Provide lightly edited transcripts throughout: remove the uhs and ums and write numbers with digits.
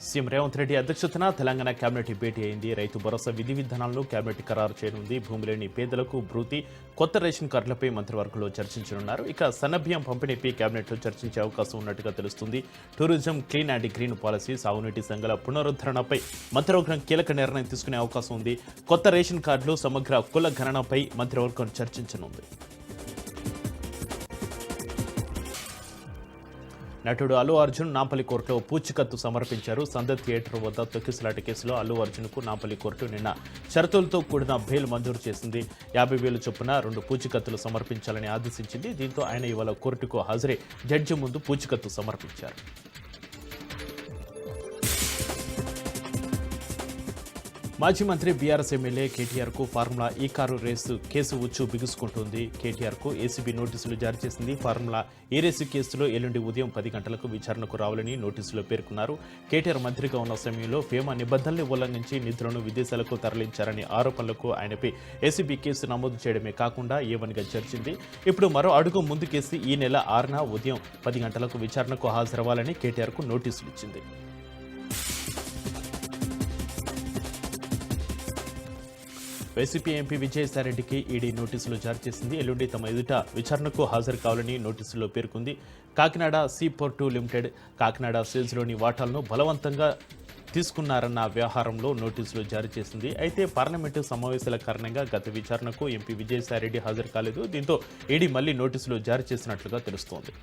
CM Revanth Reddy అధ్యక్షతన Telangana cabinet భేటీ అయింది. రైతు భరోసా విధి విధానాలను కేబినెట్ ఖరారు చేయనుంది. భూమి లేని పేదలకు భృతి, కొత్త రేషన్ కార్డులపై మంత్రివర్గంలో చర్చించనున్నారు. ఇక సన్నబియ్యం పంపిణీపై కేబినెట్లో చర్చించే అవకాశం ఉన్నట్టుగా తెలుస్తుంది. Tourism, clean and green policy, సాగునీటి సంఘాల పునరుద్ధరణపై మంత్రివర్గం కీలక నిర్ణయం తీసుకునే అవకాశం ఉంది. కొత్త రేషన్ కార్డులు, సమగ్ర కుల గణనపై మంత్రివర్గం చర్చించనుంది. నటుడు అల్లు అర్జున్ నాంపల్లి కోర్టులో పూచికత్తు సమర్పించారు. సందత్ థియేటర్ వద్ద తొక్కిసలాట కేసులో అల్లు అర్జున్కు నాంపల్లి కోర్టు నిన్న షరతులతో కూడిన బెయిల్ మంజూరు చేసింది. 50,000 చొప్పున 2 పూచికత్తులు సమర్పించాలని ఆదేశించింది. దీంతో ఆయన ఇవాళ కోర్టుకు హాజరై జడ్జి ముందు పూచికత్తు సమర్పించారు. మాజీ మంత్రి బీఆర్ఎస్ ఎమ్మెల్యే కేటీఆర్కు ఫార్ములా ఈ కారు రేసు కేసు ఉచ్చు బిగుసుకుంటుంది. కేటీఆర్కు ఏసీబీ నోటీసులు జారీ చేసింది. ఫార్ములా ఈ రేసు కేసులో ఎల్లుండి ఉదయం 10 గంటలకు విచారణకు రావాలని నోటీసులో పేర్కొన్నారు. కేటీఆర్ మంత్రిగా ఉన్న సమయంలో ఫేమా నిబంధనల్ని ఉల్లంఘించి నిధులను విదేశాలకు తరలించారనే ఆరోపణలకు ఆయనపై ఏసీబీ కేసు నమోదు చేయడమే కాకుండా ఏవన్గా చేర్చింది. ఇప్పుడు మరో అడుగు ముందుకేసి ఈ నెల 6న ఉదయం 10 గంటలకు విచారణకు హాజరవ్వాలని కేటీఆర్కు నోటీసులు ఇచ్చింది. వైసీపీ ఎంపీ విజయసాయిరెడ్డికి ఈడీ నోటీసులు జారీ చేసింది. ఎల్లుండి తమ ఎదుట విచారణకు హాజరు కావాలని నోటీసులో పేర్కొంది. Kakinada sea port limited Kakinada సేల్స్లోని వాటాలను బలవంతంగా తీసుకున్నారన్న వ్యవహారంలో నోటీసులు జారీ చేసింది. అయితే పార్లమెంటు సమావేశాల కారణంగా గత విచారణకు ఎంపీ విజయసాయిరెడ్డి హాజరు కాలేదు. దీంతో ఈడీ మళ్లీ నోటీసులు జారీ చేసినట్లుగా తెలుస్తోంది.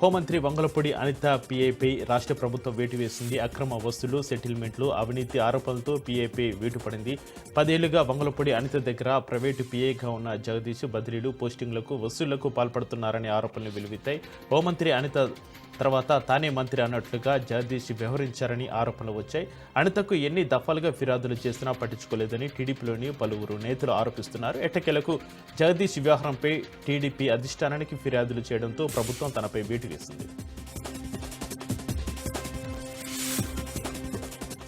హోంమంత్రి వంగలపూడి అనిత పీఐపై రాష్ట్ర ప్రభుత్వం వేటు వేసింది. అక్రమ వసూలు, సెటిల్మెంట్లు, అవినీతి ఆరోపణలతో పీఐపై వేటు పడింది. 10 ఏళ్లుగా వంగలపూడి అనిత దగ్గర ప్రైవేటు పీఐగా ఉన్న జగదీష్ బదిలీలు, పోస్టింగ్లకు, వసూళ్లకు పాల్పడుతున్నారనే ఆరోపణలు వెలువెత్తాయి. హోంమంత్రి అనిత తర్వాత తానే మంత్రి అన్నట్లుగా జగదీష్ వ్యవహరించారని ఆరోపణలు వచ్చాయి. అనితకు ఎన్ని దఫాలుగా ఫిర్యాదులు చేసినా పట్టించుకోలేదని టీడీపీలోని పలువురు నేతలు ఆరోపిస్తున్నారు. ఎట్టకేలకు జగదీష్ వ్యవహారంపై టీడీపీ అధిష్టానానికి ఫిర్యాదులు చేయడంతో ప్రభుత్వం తనపై వేటు వేసింది.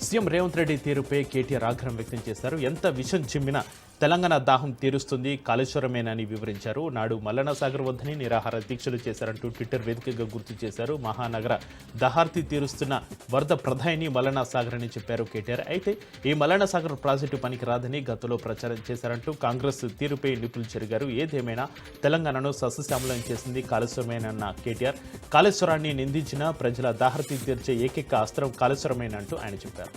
సీఎం రేవంత్ రెడ్డి తీరుపై కేటీఆర్ ఆగ్రహం వ్యక్తం చేశారు. ఎంత విషం చిమ్మినా తెలంగాణ దాహం తీరుస్తుంది, కాళేశ్వరమేనని వివరించారు. నాడు మల్లన్న సాగర్ వద్దని నిరాహార దీక్షలు చేశారంటూ ట్విట్టర్ వేదికగా గుర్తు చేశారు. మహానగర దహార్తి తీరుస్తున్న వరద ప్రధాని మల్లన్న సాగర్ అని చెప్పారు కేటీఆర్. అయితే ఈ మల్లన్న సాగర్ ప్రాజెక్టు పనికి రాదని గతంలో ప్రచారం చేశారంటూ కాంగ్రెస్ తీరుపై నిప్పులు చెరిగారు. ఏదేమైనా తెలంగాణను సస్యశ్యామలం చేసింది కాళేశ్వరమేనన్న కేటీఆర్. కాళేశ్వరాన్ని నిందించిన ప్రజల దాహార్తి తీర్చే ఏకైక అస్త్రం కాళేశ్వరమేనంటూ ఆయన చెప్పారు.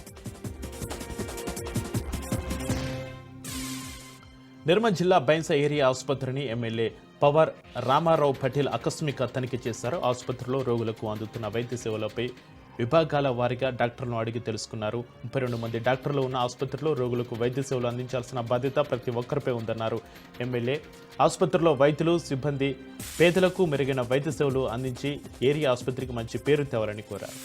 నిర్మల్ జిల్లా బైన్సా ఏరియా ఆసుపత్రిని ఎమ్మెల్యే పవర్ రామారావు పటేల్ ఆకస్మిక తనిఖీ చేశారు. ఆసుపత్రిలో రోగులకు అందుతున్న వైద్య సేవలపై విభాగాల వారీగా డాక్టర్లను అడిగి తెలుసుకున్నారు. 32 మంది డాక్టర్లు ఉన్న ఆసుపత్రిలో రోగులకు వైద్య సేవలు అందించాల్సిన బాధ్యత ప్రతి ఒక్కరిపై ఉందన్నారు ఎమ్మెల్యే. ఆసుపత్రిలో వైద్యులు, సిబ్బంది పేదలకు మెరుగైన వైద్య సేవలు అందించి ఏరియా ఆసుపత్రికి మంచి పేరు తేవాలని కోరారు.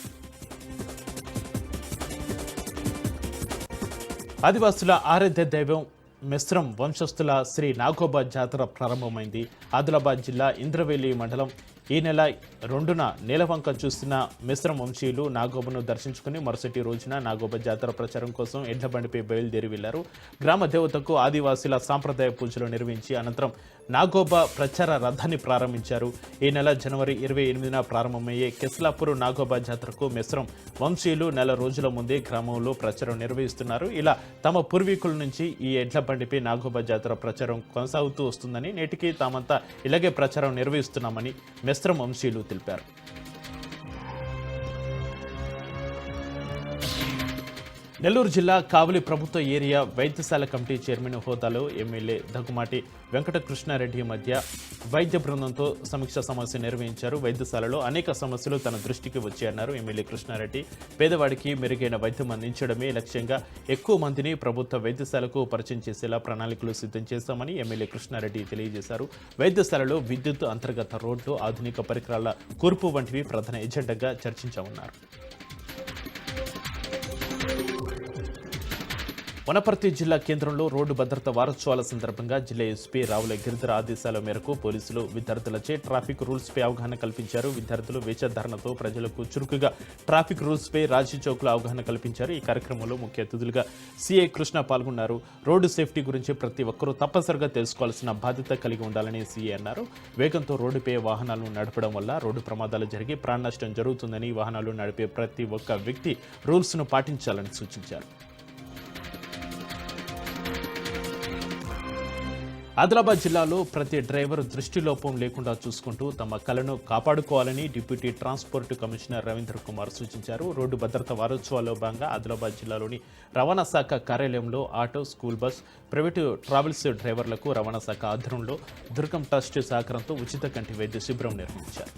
ఆదివాసుల ఆరాధ్య దైవం మిశ్రం వంశస్థుల శ్రీ నాగోబా జాతర ప్రారంభమైంది. ఆదిలాబాద్ జిల్లా ఇంద్రవేలి మండలం ఈ నెల 2న నేలవంక చూస్తున్న మిశ్రం వంశీయులు నాగోబను దర్శించుకుని మరుసటి రోజున నాగోబా జాతర ప్రచారం కోసం ఎడ్ల బండిపై బయలుదేరి వెళ్లారు. గ్రామ దేవతకు ఆదివాసీల సాంప్రదాయ పూజలు నిర్వహించి అనంతరం నాగోబా ప్రచార రథాన్ని ప్రారంభించారు. ఈ నెల జనవరి 28న ప్రారంభమయ్యే కెస్లాపూర్ నాగోబా జాతరకు మిశ్రం వంశీయులు నెల రోజుల ముందే గ్రామంలో ప్రచారం నిర్వహిస్తున్నారు. ఇలా తమ పూర్వీకుల నుంచి ఈ ఎడ్ల బండిపై నాగోబా జాతర ప్రచారం కొనసాగుతూ వస్తుందని, నేటికి తామంతా ఇలాగే ప్రచారం నిర్వహిస్తున్నామని మిశ్రం వంశీయులు తెలిపారు. నెల్లూరు జిల్లా కావలి ప్రభుత్వ ఏరియా వైద్యశాల కమిటీ చైర్మన్ హోదాలో ఎమ్మెల్యే దగ్గుమాటి వెంకటకృష్ణారెడ్డి మధ్య వైద్య బృందంతో సమీక్ష సమావేశం నిర్వహించారు. వైద్యశాలలో అనేక సమస్యలు తన దృష్టికి వచ్చాయన్నారు ఎమ్మెల్యే కృష్ణారెడ్డి. పేదవాడికి మెరుగైన వైద్యం అందించడమే లక్ష్యంగా ఎక్కువ మందిని ప్రభుత్వ వైద్యశాలకు పరిచయం చేసేలా ప్రణాళికలు సిద్ధం చేశామని ఎమ్మెల్యే కృష్ణారెడ్డి తెలియజేశారు. వైద్యశాలలో విద్యుత్, అంతర్గత రోడ్లు, ఆధునిక పరికరాల కూర్పు వంటివి ప్రధాన ఎజెండాగా చర్చించామన్నారు. వనపర్తి జిల్లా కేంద్రంలో రోడ్డు భద్రతా వారోత్సవాల సందర్భంగా జిల్లా ఎస్పీ రావుల గిరిధర ఆదేశాల మేరకు పోలీసులు విద్యార్థులచే ట్రాఫిక్ రూల్స్పై అవగాహన కల్పించారు. విద్యార్థులు వేషధారణతో ప్రజలకు చురుకుగా ట్రాఫిక్ రూల్స్పై రాజీ చౌక్లో అవగాహన కల్పించారు. ఈ కార్యక్రమంలో ముఖ్య అతిథులుగా సిఐ కృష్ణ పాల్గొన్నారు. రోడ్డు సేఫ్టీ గురించి ప్రతి ఒక్కరూ తప్పనిసరిగా తెలుసుకోవాల్సిన బాధ్యత కలిగి ఉండాలని సిఐ అన్నారు. వేగంతో రోడ్డుపై వాహనాలను నడపడం వల్ల రోడ్డు ప్రమాదాలు జరిగి ప్రాణ నష్టం జరుగుతుందని వాహనాలు నడిపే ప్రతి ఒక్క వ్యక్తి రూల్స్ను పాటించాలని సూచించారు. ఆదిలాబాద్ జిల్లాలో ప్రతి డ్రైవర్ దృష్టిలోపం లేకుండా చూసుకుంటూ తమ కళను కాపాడుకోవాలని deputy transport commissioner Ravindra Kumar సూచించారు. రోడ్డు భద్రతా వారోత్సవాల్లో భాగంగా ఆదిలాబాద్ జిల్లాలోని రవాణా శాఖ కార్యాలయంలో auto, school bus, private travels డ్రైవర్లకు రవాణా శాఖ ఆధ్వర్యంలో దుర్గం ట్రస్ట్ సహకారంతో ఉచిత కంటి వైద్య శిబిరం నిర్వహించారు.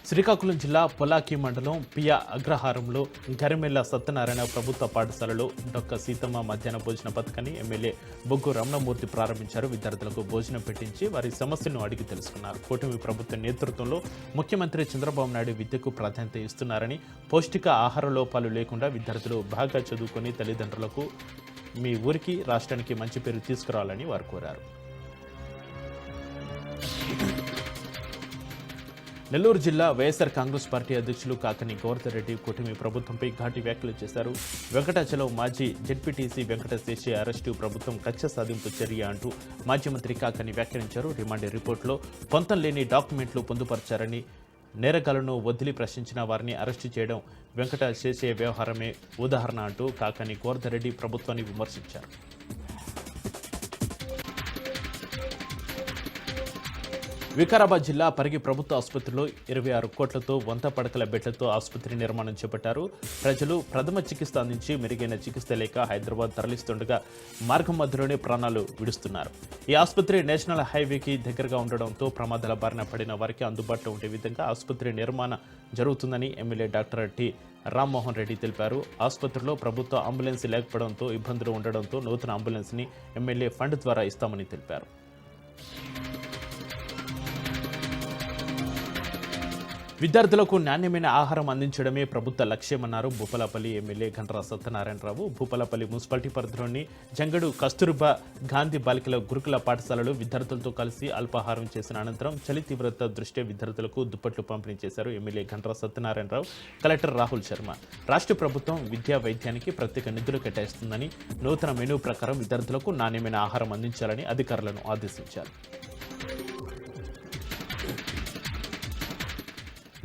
శ్రీకాకుళం జిల్లా పొలాకి మండలం పియా అగ్రహారంలో గరిమెల్ల సత్యనారాయణ ప్రభుత్వ పాఠశాలలో డొక్క సీతమ్మ మధ్యాహ్న భోజన పథకాన్ని ఎమ్మెల్యే బొగ్గు రమణమూర్తి ప్రారంభించారు. విద్యార్థులకు భోజనం పెట్టించి వారి సమస్యలను అడిగి తెలుసుకున్నారు. కూటమి ప్రభుత్వ నేతృత్వంలో ముఖ్యమంత్రి చంద్రబాబు నాయుడు విద్యకు ప్రాధాన్యత ఇస్తున్నారని, పౌష్టిక ఆహార లోపాలు లేకుండా విద్యార్థులు బాగా చదువుకొని తల్లిదండ్రులకు, మీ ఊరికి, రాష్ట్రానికి మంచి పేరు తీసుకురావాలని వారు కోరారు. నెల్లూరు జిల్లా వైఎస్ఆర్ కాంగ్రెస్ పార్టీ అధ్యక్షులు కాకని గోవర్ధన్ రెడ్డి కూటమి ప్రభుత్వంపై ఘాటి వ్యాఖ్యలు చేశారు. వెంకటాచలం మాజీ జెడ్పీటీసీ వెంకటశేషి అరెస్టు ప్రభుత్వం కక్ష సాధింపు చర్య అంటూ మాజీ మంత్రి కాకని వ్యాఖ్యానించారు. రిమాండ్ రిపోర్టులో పొంతం లేని డాక్యుమెంట్లు పొందుపరిచారని, నేరగాళ్లను వదిలి ప్రశ్నించిన వారిని అరెస్టు చేయడం వెంకటశేషి వ్యవహారమే ఉదాహరణ అంటూ కాకని గోవర్ధన్ రెడ్డి ప్రభుత్వాన్ని విమర్శించారు. వికారాబాద్ జిల్లా పరిగి ప్రభుత్వ ఆసుపత్రిలో 26 కోట్లతో 100 పడకల బెడ్లతో ఆసుపత్రి నిర్మాణం చేపట్టారు. ప్రజలు ప్రథమ చికిత్స అందించి మెరుగైన చికిత్స లేక హైదరాబాద్ తరలిస్తుండగా మార్గం మధ్యలోనే ప్రాణాలు విడుస్తున్నారు. ఈ ఆసుపత్రి నేషనల్ హైవేకి దగ్గరగా ఉండడంతో ప్రమాదాల బారిన పడిన వారికి అందుబాటులో ఉండే విధంగా ఆసుపత్రి నిర్మాణం జరుగుతుందని MLA doctor T Rammohan Reddy తెలిపారు. ఆసుపత్రిలో ప్రభుత్వ అంబులెన్స్ లేకపోవడంతో ఇబ్బందులు ఉండడంతో నూతన అంబులెన్స్ని ఎమ్మెల్యే ఫండ్ ద్వారా ఇస్తామని తెలిపారు. విద్యార్థులకు నాణ్యమైన ఆహారం అందించడమే ప్రభుత్వ లక్ష్యమన్నారు భూపాలపల్లి ఎమ్మెల్యే గండ్ర సత్యనారాయణరావు. భూపాలపల్లి మున్సిపాలిటీ పరిధిలోని జంగడు కస్తూర్బా గాంధీ బాలికల గురుకుల పాఠశాలలో విద్యార్థులతో కలిసి అల్పాహారం చేసిన అనంతరం చలి తీవ్రత దృష్ట్యా విద్యార్థులకు దుప్పట్లు పంపిణీ చేశారు. MLA Gandra Satyanarayana Rao, collector Rahul Sharma. రాష్ట్ర ప్రభుత్వం విద్యా వైద్యానికి ప్రత్యేక నిధులు కేటాయిస్తుందని, నూతన మెనూ ప్రకారం విద్యార్థులకు నాణ్యమైన ఆహారం అందించాలని అధికారులను ఆదేశించారు.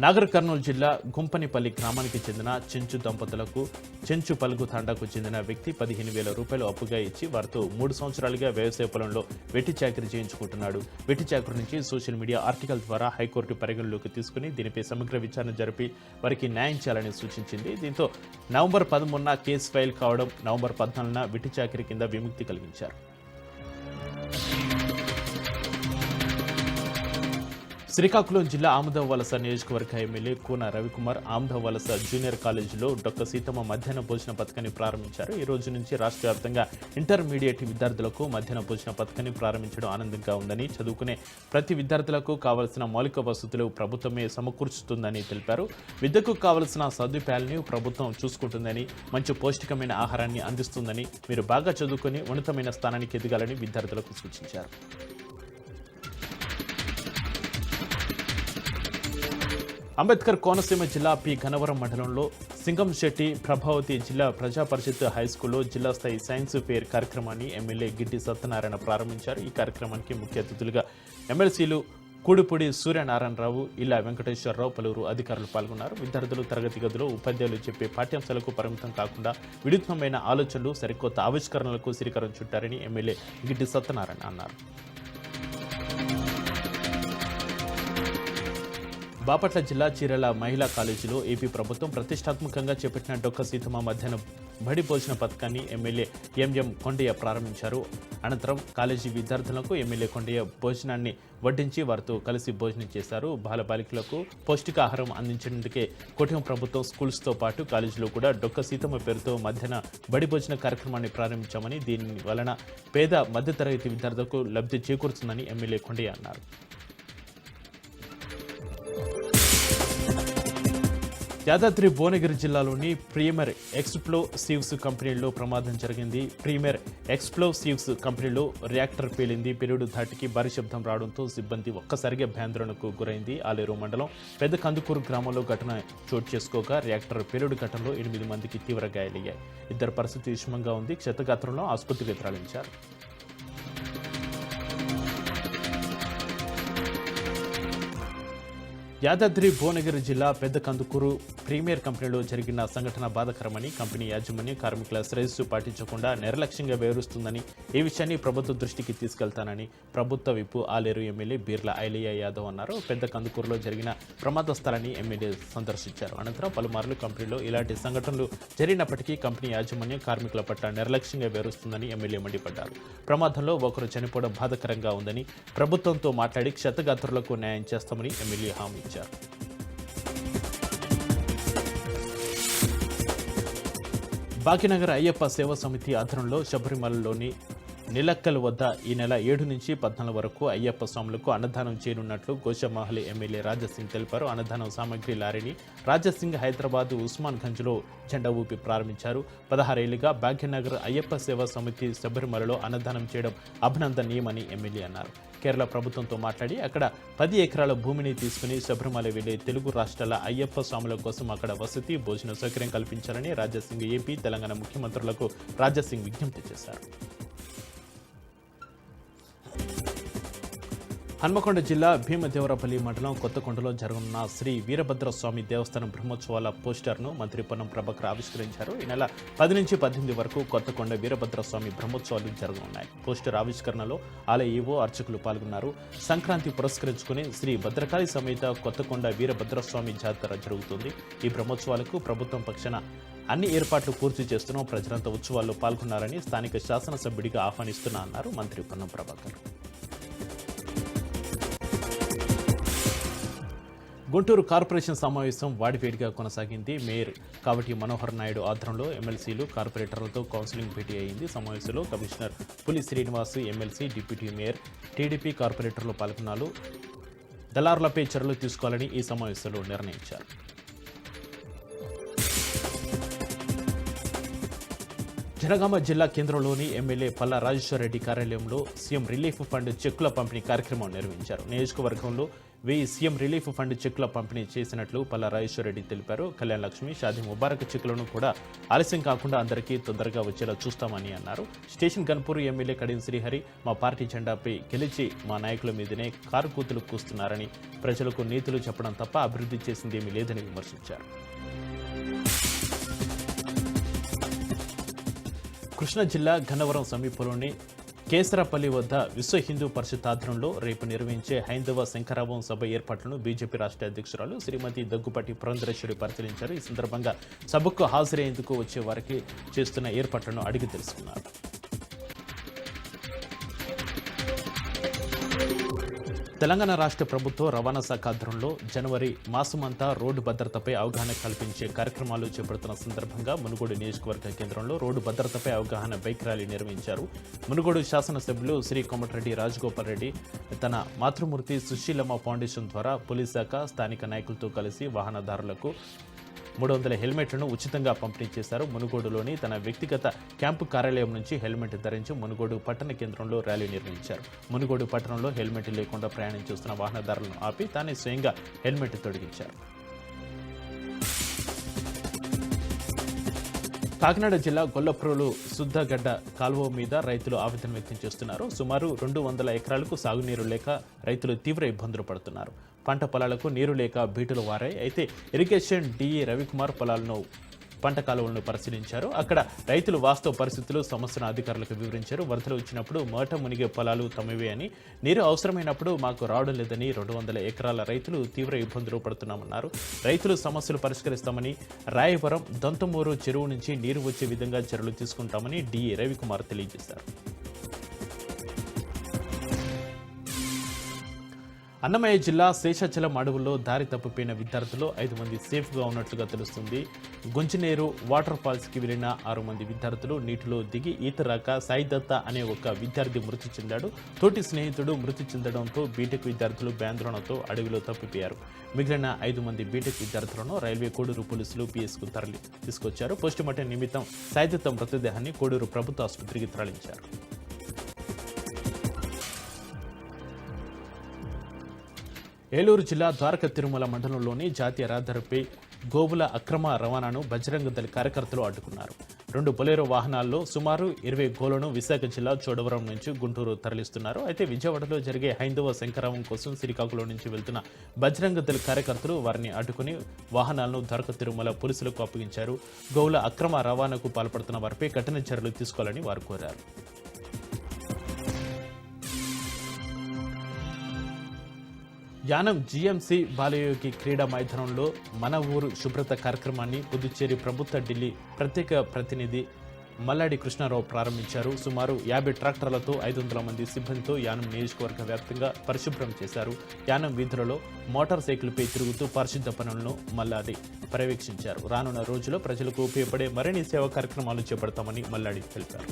నాగర్ కర్నూలు జిల్లా గుంపనిపల్లి గ్రామానికి చెందిన చెంచు దంపతులకు చెంచు పలుగు తాండాకు చెందిన వ్యక్తి 15,000 రూపాయలు అప్పుగా ఇచ్చి వారితో 3 సంవత్సరాలుగా వ్యవసాయ పొలంలో వెట్టి చాకరీ చేయించుకుంటున్నాడు. వెట్టి చాకరీ నుంచి సోషల్ మీడియా ఆర్టికల్ ద్వారా హైకోర్టు పరిగణలోకి తీసుకుని దీనిపై సమగ్ర విచారణ జరిపి వారికి న్యాయం చేయాలని సూచించింది. దీంతో నవంబర్ 13న కేసు ఫైల్ కావడం, నవంబర్ 14న వెట్టి చాకరీ కింద విముక్తి కలిగించారు. శ్రీకాకుళం జిల్లా ఆముదవలస నియోజకవర్గ ఎమ్మెల్యే కూన రవికుమార్ ఆముదవలస జూనియర్ కాలేజీలో డొక్క సీతమ్మ మధ్యాహ్న భోజన పథకాన్ని ప్రారంభించారు. ఈ రోజు నుంచి రాష్ట్ర వ్యాప్తంగా ఇంటర్మీడియట్ విద్యార్థులకు మధ్యాహ్న భోజన పథకాన్ని ప్రారంభించడం ఆనందంగా ఉందని, చదువుకునే ప్రతి విద్యార్థులకు కావలసిన మౌలిక వసతులు ప్రభుత్వమే సమకూర్చుతుందని తెలిపారు. విద్యకు కావలసిన సదుపాయాలను ప్రభుత్వం చూసుకుంటుందని, మంచి పౌష్టికమైన ఆహారాన్ని అందిస్తుందని, మీరు బాగా చదువుకొని ఉన్నతమైన స్థానానికి ఎదగాలని విద్యార్థులకు సూచించారు. అంబేద్కర్ కోనసీమ జిల్లా పి గన్నవరం మండలంలో సింగంశెట్టి ప్రభావతి జిల్లా ప్రజా పరిషత్ హైస్కూల్లో జిల్లా స్థాయి సైన్స్ ఫేర్ కార్యక్రమాన్ని ఎమ్మెల్యే గిడ్డి సత్యనారాయణ ప్రారంభించారు. ఈ కార్యక్రమానికి ముఖ్య అతిథులుగా ఎమ్మెల్సీలు కూడిపూడి సూర్యనారాయణరావు, ఇలా వెంకటేశ్వరరావు, పలువురు అధికారులు పాల్గొన్నారు. విద్యార్థులు తరగతి గదిలో ఉపాధ్యాయులు చెప్పే పాఠ్యాంశాలకు పరిమితం కాకుండా వినూత్నమైన ఆలోచనలు, సరికొత్త ఆవిష్కరణలకు శ్రీకారం చుట్టారని ఎమ్మెల్యే గిడ్డి సత్యనారాయణ అన్నారు. బాపట్ల జిల్లా చీరాల మహిళా కాలేజీలో ఏపీ ప్రభుత్వం ప్రతిష్టాత్మకంగా చేపట్టిన డొక్క సీతమ్మ మధ్యాహ్న బడి భోజన పథకాన్ని ఎమ్మెల్యే ఎంఎం కొండయ్య ప్రారంభించారు. అనంతరం కాలేజీ విద్యార్థులకు ఎమ్మెల్యే కొండయ్య భోజనాన్ని వడ్డించి వారితో కలిసి భోజనం చేశారు. బాలబాలికలకు పౌష్టికాహారం అందించేందుకే కుటుంబ ప్రభుత్వం స్కూల్స్తో పాటు కాలేజీలో కూడా డొక్క సీతమ్మ పేరుతో మధ్యాహ్న బడి భోజన కార్యక్రమాన్ని ప్రారంభించామని, దీని వలన పేద మధ్యతరగతి విద్యార్థులకు లబ్ధి చేకూరుతుందని ఎమ్మెల్యే కొండయ్య అన్నారు. యాదాద్రి భువనగిరి జిల్లాలోని ప్రీమియర్ ఎక్స్ప్లోసివ్స్ కంపెనీలో ప్రమాదం జరిగింది. ప్రీమియర్ ఎక్స్ప్లోసివ్స్ కంపెనీలో రియాక్టర్ పేలింది. పేలుడు ధాటికి భారీ శబ్దం రావడంతో సిబ్బంది ఒక్కసారిగా భయాందోళనకు గురైంది. ఆలేరు మండలం పెద్ద కందుకూరు గ్రామంలో ఘటన చోటు చేసుకోగా రియాక్టర్ పేలుడు ఘటనలో 8 మందికి తీవ్ర గాయాలయ్యాయి. ఇద్దరు పరిస్థితి విషమంగా ఉంది. క్షతగాత్రంలో ఆసుపత్రికి తరలించారు. యాదాద్రి భువనగిరి జిల్లా పెద్ద కందుకూరు ప్రీమియర్ కంపెనీలో జరిగిన సంఘటన బాధాకరమని కంపెనీ యాజమాన్యం కార్మికుల శ్రేయస్సు పాటించకుండా నిర్లక్ష్యంగా వ్యవహరిస్తుందని ఈ విషయాన్ని ప్రభుత్వ దృష్టికి తీసుకెళ్తానని ప్రభుత్వ విప్ ఆలేరు ఎమ్మెల్యే బీర్ల ఐలయ్య యాదవ్ అన్నారు. పెద్ద కందుకూరులో జరిగిన ప్రమాద స్థలాన్ని ఎమ్మెల్యే సందర్శించారు. అనంతరం పలుమార్లు కంపెనీలో ఇలాంటి సంఘటనలు జరిగినప్పటికీ కంపెనీ యాజమాన్యం కార్మికుల పట్ల నిర్లక్ష్యంగా వ్యవహరిస్తుందని ఎమ్మెల్యే మండిపడ్డారు. ప్రమాదంలో ఒకరు చనిపోవడం బాధాకరంగా ఉందని ప్రభుత్వంతో మాట్లాడి క్షతగాత్రులకు న్యాయం చేస్తామని ఎమ్మెల్యే హామీ ఇచ్చారు. భాగ్యనగర్ అయ్యప్ప సేవా సమితి ఆధ్వర్యంలో శబరిమలలోని నిలక్కల్ వద్ద ఈ నెల 7 నుంచి 14 వరకు అయ్యప్ప స్వాములకు అన్నదానం చేయనున్నట్లు గోషామహల్ ఎమ్మెల్యే రాజాసింగ్ తెలిపారు. అన్నదానం సామగ్రి లారీని రాజాసింగ్ హైదరాబాద్ ఉస్మాన్ గంజ్లో జెండా ఊపి ప్రారంభించారు. 16 ఏళ్లుగా భాగ్యనగర్ అయ్యప్ప సేవా సమితి శబరిమలలో అన్నదానం చేయడం అభినందనీయమని ఎమ్మెల్యే అన్నారు. కేరళ ప్రభుత్వంతో మాట్లాడి అక్కడ 10 ఎకరాల భూమిని తీసుకుని శబరిమల వెళ్లే తెలుగు రాష్ట్రాల అయ్యప్ప స్వాముల కోసం అక్కడ వసతి భోజన సౌకర్యం కల్పించాలని రాజాసింగ్ ఏపీ తెలంగాణ ముఖ్యమంత్రులకు రాజాసింగ్ విజ్ఞప్తి చేశారు. హన్మకొండ జిల్లా భీమదేవరపల్లి మండలం కొత్తకొండలో జరగనున్న శ్రీ వీరభద్రస్వామి దేవస్థానం బ్రహ్మోత్సవాల పోస్టర్ను మంత్రి పొన్నం ప్రభాకర్ ఆవిష్కరించారు. ఈ నెల 10 నుంచి 18 వరకు కొత్తకొండ వీరభద్రస్వామి బ్రహ్మోత్సవాలు జరగనున్నాయి. పోస్టర్ ఆవిష్కరణలో ఆలయ ఈవో అర్చకులు పాల్గొన్నారు. సంక్రాంతి పురస్కరించుకుని శ్రీ భద్రకాళి సమేత కొత్తకొండ వీరభద్రస్వామి జాతర జరుగుతుంది. ఈ బ్రహ్మోత్సవాలకు ప్రభుత్వం పక్షాన అన్ని ఏర్పాట్లు పూర్తి చేస్తున్నాం. ప్రజలంతా ఉత్సవాల్లో పాల్గొన్నారని స్థానిక శాసనసభ్యుడిగా ఆహ్వానిస్తున్నా అన్నారు మంత్రి పొన్నం ప్రభాకర్. గుంటూరు కార్పొరేషన్ సమావేశం వాడివేడిగా కొనసాగింది. మేయర్ కావటి మనోహర్ నాయుడు ఆధ్వర్యంలో ఎమ్మెల్సీలు కార్పొరేటర్లతో కౌన్సిలింగ్ భేటీ అయింది. సమావేశంలో కమిషనర్ పులి Srinivas, MLC, deputy mayor, TDP కార్పొరేటర్లు పాల్గొన్నారు. దళారులపై చర్యలు తీసుకోవాలని ఈ సమావేశంలో నిర్ణయించారు. జనగామ జిల్లా కేంద్రంలోని ఎమ్మెల్యే పల్లా రాజేశ్వరరెడ్డి కార్యాలయంలో సీఎం రిలీఫ్ ఫండ్ చెక్కుల పంపిణీ కార్యక్రమం నిర్వహించారు. నియోజకవర్గంలో 1000 సీఎం రిలీఫ్ ఫండ్ చెక్కుల పంపిణీ చేసినట్లు పల్లా రాజేశ్వరరెడ్డి తెలిపారు. కళ్యాణ్ లక్ష్మి, షాదీ ముబారక్ చెక్కులను కూడా ఆలస్యం కాకుండా అందరికీ తొందరగా వచ్చేలా చూస్తామని అన్నారు. స్టేషన్ గన్పూర్ ఎమ్మెల్యే కడియం శ్రీహరి మా పార్టీ జెండాపై గెలిచి మా నాయకుల మీదనే కారు కూతులు కూస్తున్నారని, ప్రజలకు నీతులు చెప్పడం తప్ప అభివృద్ధి చేసింది ఏమీ లేదని విమర్శించారు. కృష్ణా జిల్లా గన్నవరం సమీపంలోని కేసరపల్లి వద్ద విశ్వ హిందూ పరిషత్ ఆధ్వర్యంలో రేపు నిర్వహించే హైందవ శంకరావం సభ ఏర్పాట్లను బీజేపీ రాష్ట్ర అధ్యక్షురాలు శ్రీమతి దగ్గుపాటి పురంధరేశ్వరి పరిశీలించారు. ఈ సందర్భంగా సభకు హాజరయ్యేందుకు వచ్చే వారికి చేస్తున్న ఏర్పాట్లను అడిగి తెలుసుకున్నారు. తెలంగాణ రాష్ట్ర ప్రభుత్వ రవాణా శాఖ ఆధ్వర్యంలో జనవరి మాసమంతా రోడ్డు భద్రతపై అవగాహన కల్పించే కార్యక్రమాలు చేపడుతున్న సందర్భంగా మునుగోడు నియోజకవర్గ కేంద్రంలో రోడ్డు భద్రతపై అవగాహన బైక్ ర్యాలీ నిర్వహించారు. మునుగోడు శాసనసభ్యులు శ్రీ కోమటిరెడ్డి రాజగోపాల్ రెడ్డి తన మాతృమూర్తి సుశీలమ్మ ఫౌండేషన్ ద్వారా పోలీస్ శాఖ, స్థానిక నాయకులతో కలిసి వాహనదారులకు 300 హెల్మెట్లను ఉచితంగా పంపిణీ చేశారు. మునుగోడులోని తన వ్యక్తిగత క్యాంపు కార్యాలయం నుంచి హెల్మెట్ ధరించి మునుగోడు పట్టణ కేంద్రంలో ర్యాలీ నిర్వహించారు. మునుగోడు పట్టణంలో హెల్మెట్ లేకుండా ప్రయాణం చేస్తున్న వాహనదారులను ఆపి తానే స్వయంగా హెల్మెట్ తొడిగించారు. కాకినాడ జిల్లా గొల్లప్రోలు శుద్ధగడ్డ కాలువ మీద రైతులు ఆవేదన వ్యక్తం చేస్తున్నారు. సుమారు 200 ఎకరాలకు సాగునీరు లేక రైతులు తీవ్ర ఇబ్బందులు పడుతున్నారు. పంట పొలాలకు నీరు లేక బీటులు వారాయి. అయితే ఇరిగేషన్ డిఈ రవికుమార్ పంట కాలువలను పరిశీలించారు. అక్కడ రైతులు వాస్తవ పరిస్థితులు, సమస్యను అధికారులకు వివరించారు. వరదలు వచ్చినప్పుడు మోట మునిగే పొలాలు తమవే అని, నీరు అవసరమైనప్పుడు మాకు రావడం లేదని 200 ఎకరాల రైతులు తీవ్ర ఇబ్బందులు పడుతున్నామన్నారు. రైతులు సమస్యలు పరిష్కరిస్తామని, రాయవరం దొంతమూరు చెరువు నుంచి నీరు వచ్చే విధంగా చర్యలు తీసుకుంటామని డిఈ రవికుమార్ తెలియజేశారు. అన్నమయ్య జిల్లా శేషాచలం అడవుల్లో దారి తప్పిపోయిన విద్యార్థులు 5 మంది సేఫ్గా ఉన్నట్లుగా తెలుస్తుంది. గుంజినేరు వాటర్ ఫాల్స్కి వెళ్లిన 6 మంది విద్యార్థులు నీటిలో దిగి ఈత రాక సాయిదత్త అనే ఒక విద్యార్థి మృతి చెందాడు. తోటి స్నేహితుడు మృతి చెందడంతో బీటెక్ విద్యార్థులు భయాందోళనతో అడవిలో తప్పిపోయారు. మిగిలిన 5 మంది బీటెక్ విద్యార్థులను రైల్వే కోడూరు పోలీసులు పిఎస్కు తీసుకొచ్చారు. పోస్టుమార్టం నిమిత్తం సాయిదత్త మృతదేహాన్ని కోడూరు ప్రభుత్వ ఆసుపత్రికి తరలించారు. ఏలూరు జిల్లా ద్వారక తిరుమల మండలంలోని జాతీయ రహదారిపై గోవుల అక్రమ రవాణాను బజరంగ దళ కార్యకర్తలు అడ్డుకున్నారు. 2 బొలెరో వాహనాల్లో సుమారు 20 గోలను విశాఖ జిల్లా చోడవరం నుంచి గుంటూరు తరలిస్తున్నారు. అయితే విజయవాడలో జరిగే హైందవ శంకరావం కోసం శ్రీకాకుళం నుంచి వెళ్తున్న బజరంగ దళ కార్యకర్తలు వారిని అడ్డుకుని వాహనాలను ద్వారక తిరుమల పోలీసులకు అప్పగించారు. గోవుల అక్రమ రవాణాకు పాల్పడుతున్న వారిపై కఠిన చర్యలు తీసుకోవాలని వారు కోరారు. యానం జీఎంసీ బాలయోగి క్రీడా మైదానంలో మన ఊరు శుభ్రత కార్యక్రమాన్ని పుదుచ్చేరి ప్రభుత్వ ఢిల్లీ ప్రత్యేక ప్రతినిధి మల్లాడి కృష్ణారావు ప్రారంభించారు. సుమారు 50 ట్రాక్టర్లతో 500 మంది సిబ్బందితో యానం నియోజకవర్గ వ్యాప్తంగా పరిశుభ్రం చేశారు. యానం వీధులలో మోటార్ సైకిల్పై తిరుగుతూ పారిశుద్ధ పనులను మల్లాడి పర్యవేక్షించారు. రానున్న రోజుల్లో ప్రజలకు ఉపయోగపడే మరిన్ని సేవా కార్యక్రమాలు చేపడతామని మల్లాడి తెలిపారు.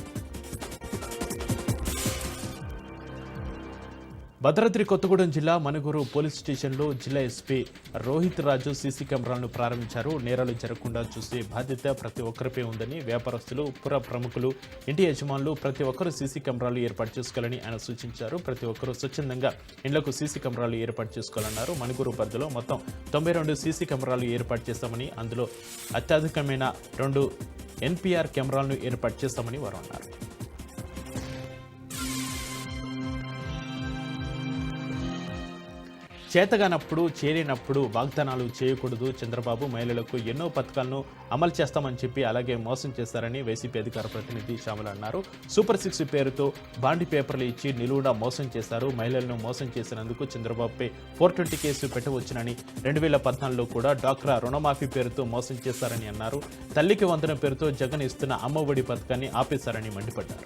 భద్రాద్రి కొత్తగూడెం జిల్లా మనుగురు పోలీస్ స్టేషన్లో జిల్లా ఎస్పీ రోహిత్ రాజు సీసీ కెమెరాలను ప్రారంభించారు. నేరాలు జరగకుండా చూసే బాధ్యత ప్రతి ఒక్కరిపై ఉందని, వ్యాపారస్తులు, పుర ప్రముఖులు, ఇంటి యజమానులు ప్రతి ఒక్కరూ సీసీ కెమెరాలు ఏర్పాటు చేసుకోవాలని ఆయన సూచించారు. ప్రతి ఒక్కరూ స్వచ్ఛందంగా ఇళ్లకు సీసీ కెమెరాలు ఏర్పాటు చేసుకోవాలన్నారు. మనుగురు పరిధిలో మొత్తం 92 సీసీ కెమెరాలు ఏర్పాటు చేస్తామని, అందులో అత్యధికమైన 2 ఎన్పీఆర్ కెమెరాలను ఏర్పాటు చేస్తామని వారు అన్నారు. చేతగానప్పుడు చేరినప్పుడు వాగ్దానాలు చేయకూడదు. చంద్రబాబు మహిళలకు ఎన్నో పథకాలను అమలు చేస్తామని చెప్పి అలాగే మోసం చేశారని వైసీపీ అధికార ప్రతినిధి శ్యామల అన్నారు. సూపర్ 6 పేరుతో బాండి పేపర్లు ఇచ్చి నిలువునా మోసం చేశారు. మహిళలను మోసం చేసినందుకు చంద్రబాబుపై 420 కేసు పెట్టవచ్చునని, 2014లో కూడా డ్వాక్రా రుణమాఫీ పేరుతో మోసం చేశారని అన్నారు. తల్లికి వందన పేరుతో జగన్ ఇస్తున్న అమ్మఒడి పథకాన్ని ఆపేశారని మండిపడ్డారు.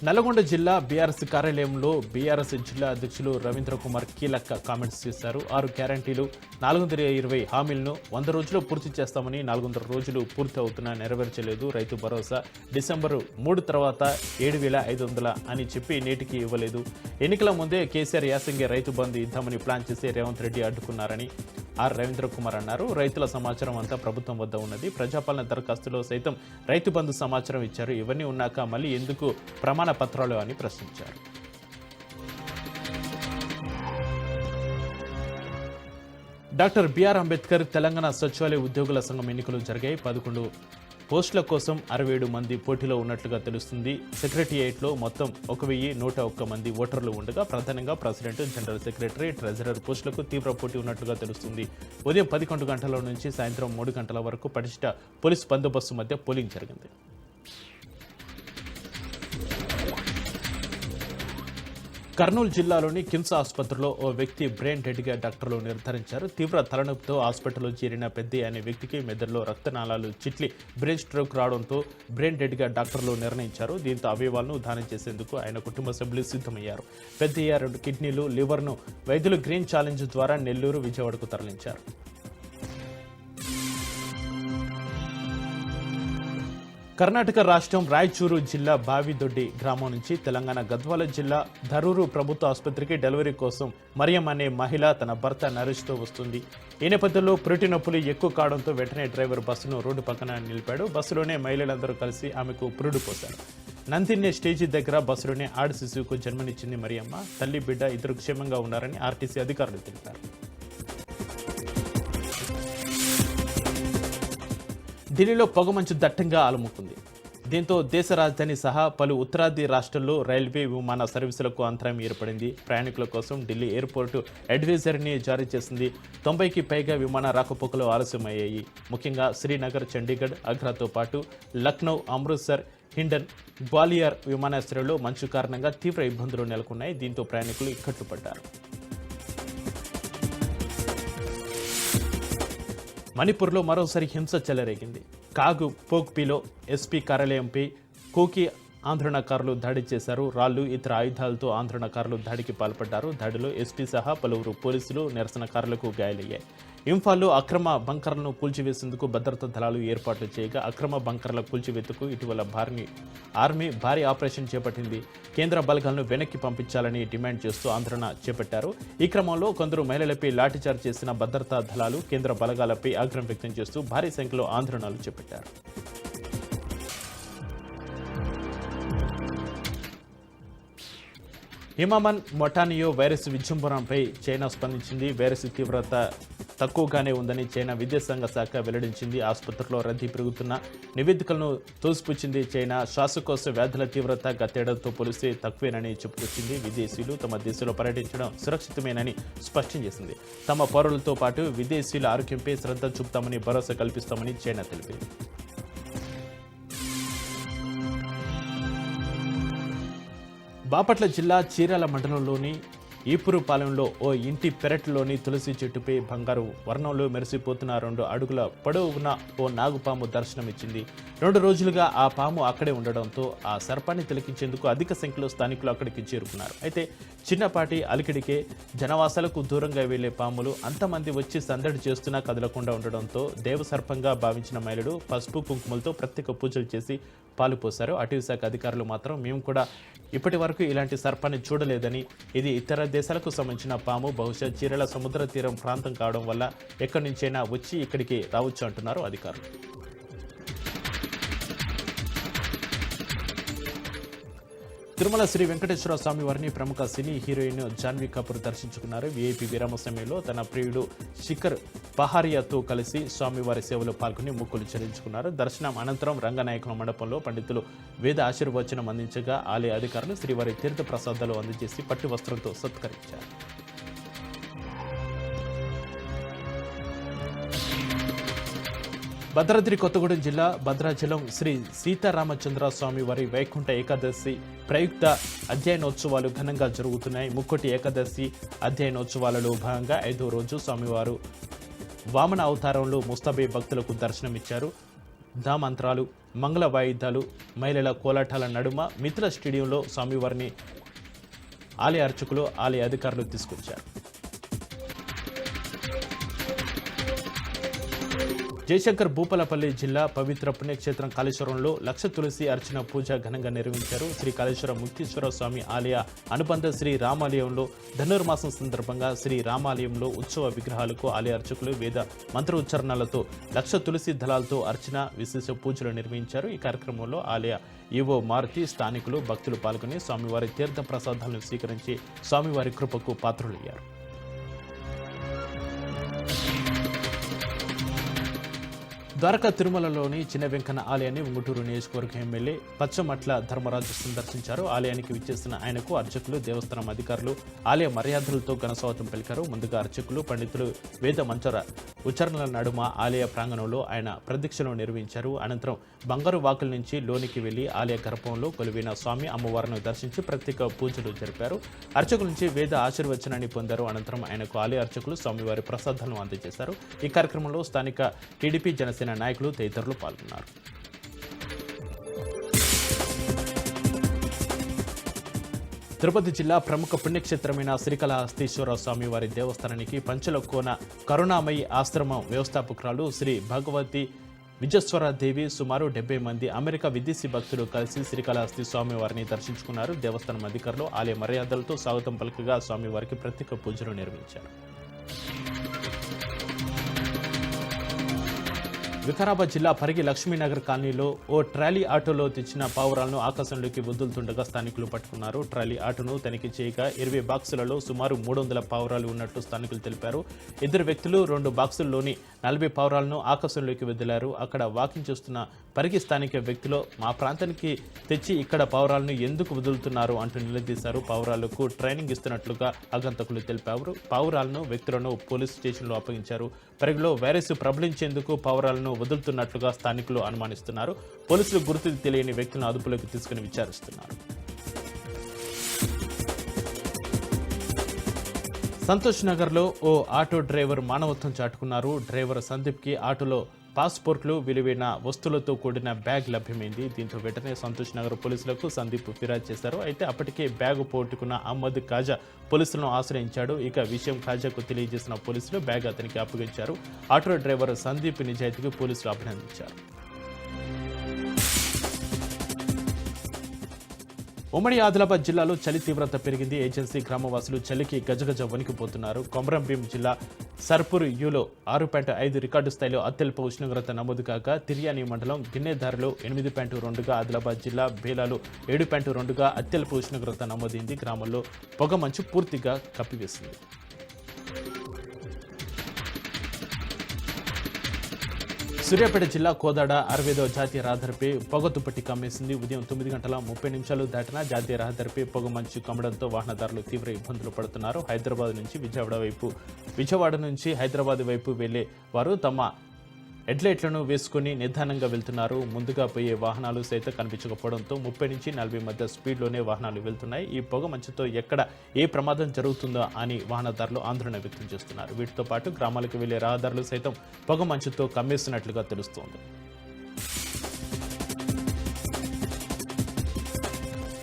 నల్గొండ జిల్లా బీఆర్ఎస్ కార్యాలయంలో బీఆర్ఎస్ జిల్లా అధ్యక్షులు రవీంద్ర కుమార్ కీలక కామెంట్స్ చేశారు. 6 గ్యారంటీలు, 420 హామీలను 100 రోజులు పూర్తి చేస్తామని, 400 రోజులు పూర్తి అవుతున్నా నెరవేర్చలేదు. రైతు భరోసా డిసెంబరు 3 తర్వాత 7,500 అని చెప్పి నేటికి ఇవ్వలేదు. ఎన్నికల ముందే కేసీఆర్ యాసంగి రైతు బంధు ఇద్దామని ప్లాన్ చేసి రేవంత్ రెడ్డి అడ్డుకున్నారని రవీంద్ర కుమార్ అన్నారు. రైతుల సమాచారం అంతా ప్రభుత్వం వద్ద ఉన్నది. ప్రజాపాలన దరఖాస్తులో సైతం రైతు బంధు సమాచారం ఇచ్చారు. ఇవన్నీ ఉన్నాక మళ్ళీ ఎందుకు ప్రమాణ పత్రాలు అని ప్రశ్నించారు. డాక్టర్ బిఆర్ అంబేద్కర్ తెలంగాణ సచివాలయ ఉద్యోగుల సంఘం ఎన్నికలు జరిగాయి. 11 పోస్టుల కోసం 67 మంది పోటీలో ఉన్నట్లుగా తెలుస్తుంది. సెక్రటరియేట్లో మొత్తం 1,101 మంది ఓటర్లు ఉండగా ప్రధానంగా ప్రెసిడెంట్, జనరల్ సెక్రటరీ, ట్రెజరర్ పోస్టులకు తీవ్ర పోటీ ఉన్నట్లుగా తెలుస్తుంది. ఉదయం 11 గంటల నుంచి సాయంత్రం 3 గంటల వరకు పటిష్ట పోలీసు బందోబస్తు మధ్య పోలింగ్ జరిగింది. కర్నూలు జిల్లాలోని కిమ్స్ ఆసుపత్రిలో ఓ వ్యక్తి బ్రెయిన్ డెడ్గా డాక్టర్లు నిర్ధారించారు. తీవ్ర తలనొప్పితో హాస్పిటల్లో చేరిన పెద్ద అనే వ్యక్తికి మెదడులో రక్తనాళాలు చిట్లి బ్రెయిన్ స్ట్రోక్ రావడంతో బ్రెయిన్ డెడ్గా డాక్టర్లు నిర్ణయించారు. దీంతో అవయవాలను దానం చేసేందుకు ఆయన కుటుంబ సభ్యులు సిద్ధమయ్యారు. పెద్దయ్య 2 కిడ్నీలు, లివర్ను వైద్యులు గ్రీన్ ఛాలెంజ్ ద్వారా నెల్లూరు, విజయవాడకు తరలించారు. కర్ణాటక రాష్ట్రం రాయచూరు జిల్లా బావిదొడ్డి గ్రామం నుంచి తెలంగాణ గద్వాల జిల్లా ధరూరు ప్రభుత్వ ఆసుపత్రికి డెలివరీ కోసం మరియం అనే మహిళ తన భర్త నరేష్తో వస్తుంది. ఈ నేపథ్యంలో పురిటి నొప్పులు ఎక్కువ కావడంతో వెంటనే డ్రైవర్ బస్సును రోడ్డు పక్కన నిలిపాడు. బస్సులోనే మహిళలందరూ కలిసి ఆమెకు పురుడు పోశారు. నందిన్నే స్టేజీ దగ్గర బస్సులోనే ఆడ శిశువుకు జన్మనిచ్చింది మరియమ్మ. తల్లి, బిడ్డ ఇద్దరు క్షేమంగా ఉన్నారని ఆర్టీసీ అధికారులు తెలిపారు. ఢిల్లీలో పొగమంచు దట్టంగా అలుముకుంది. దీంతో దేశ రాజధాని సహా పలు ఉత్తరాది రాష్ట్రాల్లో రైల్వే, విమాన సర్వీసులకు అంతరాయం ఏర్పడింది. ప్రయాణికుల కోసం ఢిల్లీ ఎయిర్పోర్టు అడ్వైజరీని జారీ చేసింది. 90కి పైగా విమాన రాకపోకలు ఆలస్యమయ్యాయి. ముఖ్యంగా శ్రీనగర్, చండీగఢ్, ఆగ్రాతో పాటు లక్నో, అమృత్సర్, హిండన్, గ్వాలియర్ విమానాశ్రయాల్లో మంచు కారణంగా తీవ్ర ఇబ్బందులు నెలకొన్నాయి. దీంతో ప్రయాణికులు ఇక్కట్లు పడ్డారు. మణిపూర్లో మరోసారి హింస చెలరేగింది. కాగు పోక్పీలో ఎస్పీ కార్యాలయంపై కోకి ఆందోళనకారులు దాడి చేశారు. రాళ్లు, ఇతర ఆయుధాలతో ఆందోళనకారులు దాడికి పాల్పడ్డారు. దాడిలో ఎస్పీ సహా పలువురు పోలీసులు, నిరసనకారులకు గాయాలయ్యాయి. ఇంఫాల్లో అక్రమ బంకర్లను కూల్చివేసేందుకు భద్రతా దళాలు ఏర్పాట్లు చేయగా అక్రమ బంకర్ల కూల్చివేతకు ఇటీవల ఆర్మీ భారీ ఆపరేషన్ చేపట్టింది. కేంద్ర బలగాలను వెనక్కి పంపించాలని డిమాండ్ చేస్తూ ఆందోళన చేపట్టారు. ఈ క్రమంలో కొందరు మహిళలపై లాఠీచార్జ్ చేసిన భద్రతా దళాలు కేంద్ర బలగాలపై ఆగ్రహం వ్యక్తం చేస్తూ భారీ సంఖ్యలో ఆందోళనలు చేపట్టారు. హిమామన్ మొటానియో వైరస్ విజృంభణపై చైనా స్పందించింది. వైరస్ తీవ్రత తక్కువగానే ఉందని చైనా విదేశాంగ శాఖ వెల్లడించింది. ఆసుపత్రిలో రద్దీ పెరుగుతున్న నివేదికలను తోసిపుచ్చింది. చైనా శ్వాసకోశ వ్యాధుల తీవ్రత గతేడాదితో పోలిస్తే తక్కువేనని చెప్పుకొచ్చింది. విదేశీయులు తమ దేశంలో పర్యటించడం సురక్షితమేనని స్పష్టం చేసింది. తమ పౌరులతో పాటు విదేశీయుల ఆరోగ్యంపై శ్రద్ధ చూపుతామని భరోసా కల్పిస్తామని చైనా తెలిపింది. బాపట్ల జిల్లా చీరాల మండలంలోని ఈపురుపాలెంలో ఓ ఇంటి పెరట్లోని తులసి చెట్టుపై బంగారు వర్ణంలో మెరిసిపోతున్న 2 అడుగుల పొడవున ఓ నాగుపాము దర్శనమిచ్చింది. 2 రోజులుగా ఆ పాము అక్కడే ఉండడంతో ఆ సర్పాన్ని తిలకించేందుకు అధిక సంఖ్యలో స్థానికులు అక్కడికి చేరుకున్నారు. అయితే చిన్నపాటి అలికిడికే జనవాసాలకు దూరంగా వెళ్లే పాములు అంతమంది వచ్చి సందడి చేస్తున్నా కదలకుండా ఉండడంతో దేవసర్పంగా భావించిన మహిళలు పసుపు కుంకుమలతో ప్రత్యేక పూజలు చేసి పాలుపోశారు. అటవీశాఖ అధికారులు మాత్రం మేము కూడా ఇప్పటి వరకు ఇలాంటి సర్పాన్ని చూడలేదని, ఇది ఇతర దేశాలకు సంబంధించిన పాము, బహుశా చీరల సముద్ర తీరం ప్రాంతం కావడం వల్ల ఎక్కడి నుంచైనా వచ్చి ఇక్కడికి రావచ్చు అంటున్నారు అధికారులు. తిరుమల శ్రీ వెంకటేశ్వర స్వామి వారిని ప్రముఖ సినీ హీరోయిన్ జాన్వీ కపూర్ దర్శించుకున్నారు. వీఐపీ విరామ సమయంలో తన ప్రియుడు శిఖర్ పహారియాతో కలిసి స్వామివారి సేవలో పాల్గొని మొక్కులు చెల్లించుకున్నారు. దర్శనం అనంతరం రంగనాయకుల మండపంలో పండితులు వేద ఆశీర్వచనం అందించగా ఆలయ అధికారులు శ్రీవారి తీర్థ ప్రసాదాలు అందజేసి పట్టు వస్త్రంతో సత్కరించారు. భద్రాద్రి కొత్తగూడెం జిల్లా భద్రాచలం శ్రీ సీతారామచంద్ర స్వామి వారి వైకుంఠ ఏకాదశి ప్రయుక్త అధ్యయనోత్సవాలు ఘనంగా జరుగుతున్నాయి. ముక్కోటి ఏకాదశి అధ్యయనోత్సవాలలో భాగంగా 5వ రోజు స్వామివారు వామన అవతారంలో ముస్తాబే భక్తులకు దర్శనమిచ్చారు. ధామంత్రాలు, మంగళ వాయిద్యాలు, మహిళల కోలాటాల నడుమ మిథిల స్టేడియంలో స్వామివారిని ఆలయ అర్చకులు, ఆలయ అధికారులు తీసుకొచ్చారు. జయశంకర్ భూపాలపల్లి జిల్లా పవిత్ర పుణ్యక్షేత్రం కాళేశ్వరంలో లక్ష తులసి అర్చన పూజ ఘనంగా నిర్వహించారు. శ్రీ కాళేశ్వర ముక్తీశ్వర స్వామి ఆలయ అనుబంధ శ్రీ రామాలయంలో ధనుర్మాసం సందర్భంగా శ్రీ రామాలయంలో ఉత్సవ విగ్రహాలకు ఆలయ అర్చకులు వేద మంత్ర ఉచ్చారణలతో లక్ష తులసి దళాలతో అర్చన, విశేష పూజలు నిర్వహించారు. ఈ కార్యక్రమంలో ఆలయ ఈవో మారుతి, స్థానికులు, భక్తులు పాల్గొని స్వామివారి తీర్థ ప్రసాదాలను స్వీకరించి స్వామివారి కృపకు పాత్రులయ్యారు. ద్వారకా తిరుమలలోని చిన్న వెంకన్న ఆలయాన్ని ఉంగుటూరు నియోజకవర్గ ఎమ్మెల్యే పచ్చమట్ల ధర్మరాజు సందర్శించారు. ఆలయానికి విచ్చేసిన ఆయనకు అర్చకులు, దేవస్థానం అధికారులు ఆలయ మర్యాదలతో ఘనస్వాగతం పలికారు. ముందుగా అర్చకులు, పండితులు వేద మంత్ర ఉచ్చారణల నడుమ ఆలయ ప్రాంగణంలో ఆయన ప్రదక్షిణలు నిర్వహించారు. అనంతరం బంగారు వాకుల నుంచి లోనికి వెళ్లి ఆలయ గర్భంలో కొలువైన స్వామి అమ్మవారిని దర్శించి ప్రత్యేక పూజలు జరిపారు. అర్చకుల నుంచి వేద ఆశీర్వచనాన్ని పొందారు. అనంతరం ఆయనకు ఆలయ అర్చకులు స్వామివారి ప్రసాదాలను అందజేశారు. ఈ కార్యక్రమంలో స్థానిక టీడీపీ, జనసేన నాయకులు తదితరులు పాల్గొన్నారు. తిరుపతి జిల్లా ప్రముఖ పుణ్యక్షేత్రమైన శ్రీకాళహస్తీశ్వర స్వామి వారి దేవస్థానానికి పంచల కోన కరుణామయి ఆశ్రమం వ్యవస్థాపకురాలు శ్రీ భగవతి విజస్వరాదేవి సుమారు 70 మంది అమెరికా విదేశీ భక్తులు కలిసి శ్రీకాళహస్తి స్వామివారిని దర్శించుకున్నారు. దేవస్థానం అధికారులు ఆలయ మర్యాదలతో స్వాగతం పలుకగా స్వామివారికి ప్రత్యేక పూజలు నిర్వహించారు. వికారాబాద్ జిల్లా పరిగి లక్ష్మీనగర్ కాలనీలో ఓ ట్రాలీ ఆటోలో తెచ్చిన పావురాలను ఆకాశంలోకి వదులుతుండగా స్థానికులు పట్టుకున్నారు. ట్రాలీ ఆటోను తనిఖీ చేయగా 20 బాక్సులలో సుమారు 300 పావురాలు ఉన్నట్టు స్థానికులు తెలిపారు. 2 వ్యక్తులు 2 బాక్సుల్లోని 40 పావురాలను ఆకాశంలోకి వదిలారు. అక్కడ వాకింగ్ చేస్తున్న పరిగి స్థానిక వ్యక్తులు మా ప్రాంతానికి తెచ్చి ఇక్కడ పావురాలను ఎందుకు వదులుతున్నారు అంటూ నిలదీశారు. పావురాలకు ట్రైనింగ్ ఇస్తున్నట్లుగా ఆగంతకులు తెలిపారు. పావురాలను, వ్యక్తులను పోలీస్ స్టేషన్లో అప్పగించారు. పరిగిలో వైరస్ ప్రబలించేందుకు పావురాలను వదులుతున్నట్లుగా స్థానికులు అనుమానిస్తున్నారు. పోలీసులు గుర్తు తెలియని వ్యక్తులను అదుపులోకి తీసుకుని విచారిస్తున్నారు. సంతోష్ నగర్లో ఓ ఆటో డ్రైవర్ మానవత్వం చాటుకున్నారు. డ్రైవర్ సందీప్కి ఆటోలో పాస్పోర్ట్లు, విలువైన వస్తువులతో కూడిన బ్యాగ్ లభ్యమైంది. దీంతో వెంటనే సంతోష్ నగర్ పోలీసులకు సందీప్ ఫిర్యాదు చేశారు. అయితే అప్పటికే బ్యాగ్ పోగొట్టుకున్న అహ్మద్ ఖాజా పోలీసులను ఆశ్రయించాడు. ఇక విషయం ఖాజాకు తెలియజేసిన పోలీసులు బ్యాగ్ అతనికి అప్పగించారు. ఆటో డ్రైవర్ సందీప్ నిజాయితీకి పోలీసులు అభినందించారు. ఉమ్మడి ఆదిలాబాద్ జిల్లాలో చలి తీవ్రత పెరిగింది. ఏజెన్సీ గ్రామవాసులు చలికి గజగజ వణికిపోతున్నారు. కొమరంభీం జిల్లా సర్పూర్ యూలో 6.5 రికార్డు స్థాయిలో అత్యల్ప ఉష్ణోగ్రత నమోదు కాగా తిర్యాని మండలం గిన్నెదారిలో 8.2గా, ఆదిలాబాద్ జిల్లా బేలాలో 7.2గా అత్యల్ప ఉష్ణోగ్రత నమోదైంది. గ్రామంలో పొగమంచు పూర్తిగా కప్పివేసింది. సూర్యాపేట జిల్లా కోదాడ 65వ జాతీయ రహదారిపై పొగ దుప్పటి కమ్మేసింది. ఉదయం 9:30 దాటినా జాతీయ రహదారిపై పొగ మంచు కమ్మడంతో వాహనదారులు తీవ్ర ఇబ్బందులు పడుతున్నారు. విజయవాడ నుంచి హైదరాబాద్ వైపు వెళ్లే వారు తమ హెడ్లైట్లను వేసుకుని నిదానంగా వెళ్తున్నారు. ముందుగా పోయే వాహనాలు సైతం కనిపించకపోవడంతో 30 నుంచి 40 మధ్య స్పీడ్లోనే వాహనాలు వెళ్తున్నాయి. ఈ పొగ మంచుతో ఎక్కడ ఏ ప్రమాదం జరుగుతుందో అని వాహనదారులు ఆందోళన వ్యక్తం చేస్తున్నారు. వీటితో పాటు గ్రామాలకు వెళ్లే రహదారులు సైతం పొగ మంచుతో కమ్మేస్తున్నట్లుగా తెలుస్తోంది.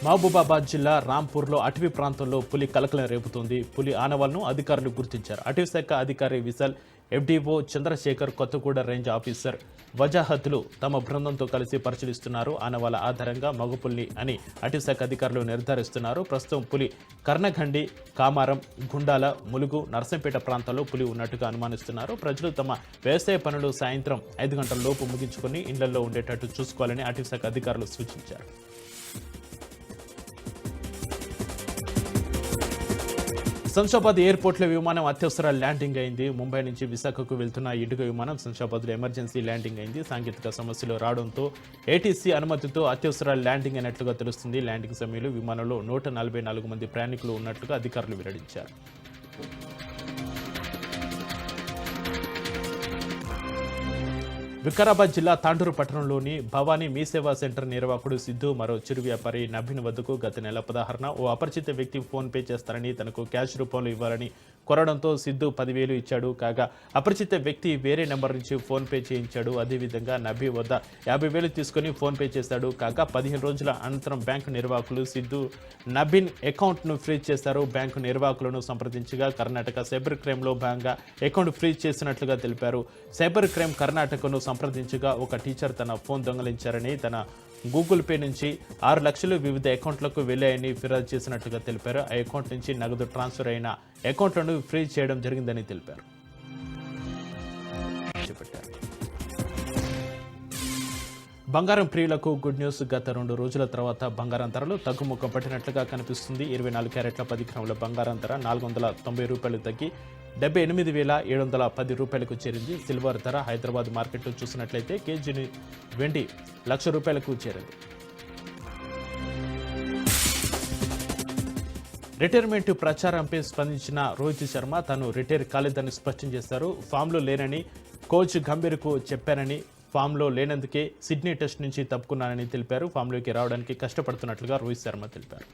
మహబూబాబాద్ జిల్లా రాంపూర్లో అటవీ ప్రాంతంలో పులి కలకలం రేపుతోంది. పులి ఆనవాలను అధికారులు గుర్తించారు. అటవీ శాఖ అధికారి Vishal, FDO Chandrashekar, Kothaguda range officer వజాహత్లు తమ బృందంతో కలిసి పరిశీలిస్తున్నారు. ఆనవాల ఆధారంగా మగపుల్ని అని అటవీశాఖ అధికారులు నిర్ధారిస్తున్నారు. ప్రస్తుతం పులి కర్ణఖండి, కామారం, గుండాల, ములుగు, నర్సంపేట ప్రాంతాల్లో పులి ఉన్నట్టుగా అనుమానిస్తున్నారు. ప్రజలు తమ వ్యవసాయ పనులు సాయంత్రం 5 గంటల లోపు ముగించుకొని ఇళ్లలో ఉండేటట్టు చూసుకోవాలని అటవీశాఖ అధికారులు సూచించారు. శంషాబాద్ ఎయిర్పోర్ట్లో విమానం అత్యవసర ల్యాండింగ్ అయింది. ముంబై నుంచి విశాఖకు వెళ్తున్న ఇండిగో విమానం శంషాబాద్లో ఎమర్జెన్సీ ల్యాండింగ్ అయింది. సాంకేతిక సమస్యలు రావడంతో ఏటీసీ అనుమతితో అత్యవసర ల్యాండింగ్ అయినట్లుగా తెలుస్తుంది. ల్యాండింగ్ సమయంలో విమానంలో 144 మంది ప్రయాణికులు ఉన్నట్లుగా అధికారులు వెల్లడించారు. వికారాబాద్ జిల్లా తాండూరు పట్టణంలోని భవానీ మీ సేవా సెంటర్ నిర్వాహకుడు సిద్ధు మరో చిరు వ్యాపారి నబీన్ వద్దకు గత నెల 16న ఓ అపరిచిత వ్యక్తి ఫోన్ పే చేస్తారని, తనకు క్యాష్ రూపంలో ఇవ్వాలని కోరడంతో సిద్ధు 10,000 ఇచ్చాడు. కాగా అపరిచిత వ్యక్తి వేరే నెంబర్ నుంచి ఫోన్ పే చేయించాడు. అదేవిధంగా నబీ వద్ద 50,000 తీసుకుని ఫోన్ పే చేశాడు. కాగా 15 రోజుల అనంతరం బ్యాంకు నిర్వాహకులు సిద్ధు నబీన్ అకౌంట్ను ఫ్రీజ్ చేశారు. బ్యాంకు నిర్వాహకులను సంప్రదించగా కర్ణాటక సైబర్ క్రైమ్లో భాగంగా అకౌంట్ ఫ్రీజ్ చేసినట్లుగా తెలిపారు. సైబర్ క్రైమ్ కర్ణాటకను సంప్రదించగా ఒక టీచర్ తన ఫోన్ దొంగలించారని, తన గూగుల్ పే నుంచి 6 లక్షలు వివిధ అకౌంట్లకు వెళ్లాయని ఫిర్యాదు చేసినట్లుగా తెలిపారు. ఆ అకౌంట్ నుంచి నగదు ట్రాన్స్ఫర్ అయిన అకౌంట్లను ఫ్రీజ్ చేయడం జరిగిందని తెలిపారు. బంగారం ప్రియులకు గుడ్ న్యూస్. గత 2 రోజుల తర్వాత బంగారం ధరలు తగ్గుముఖం పట్టినట్లుగా కనిపిస్తుంది. 24 క్యారెట్ల 10 గ్రాముల బంగారం ధర 490 రూపాయలు తగ్గి 78,710 రూపాయలకు చేరింది. సిల్వర్ ధర హైదరాబాద్ మార్కెట్లో చూసినట్లయితే కేజీని వెండి ₹1,00,000 చేరింది. రిటైర్మెంట్ ప్రచారంపై స్పందించిన రోహిత్ శర్మ తాను రిటైర్ కాలేదని స్పష్టం చేశారు. ఫామ్లో లేనని కోచ్ గంభీర్కు చెప్పానని, ఫామ్లో లేనందుకే సిడ్నీ టెస్ట్ నుంచి తప్పుకున్నానని తెలిపారు. ఫామ్లోకి రావడానికి కష్టపడుతున్నట్లుగా రోహిత్ శర్మ తెలిపారు.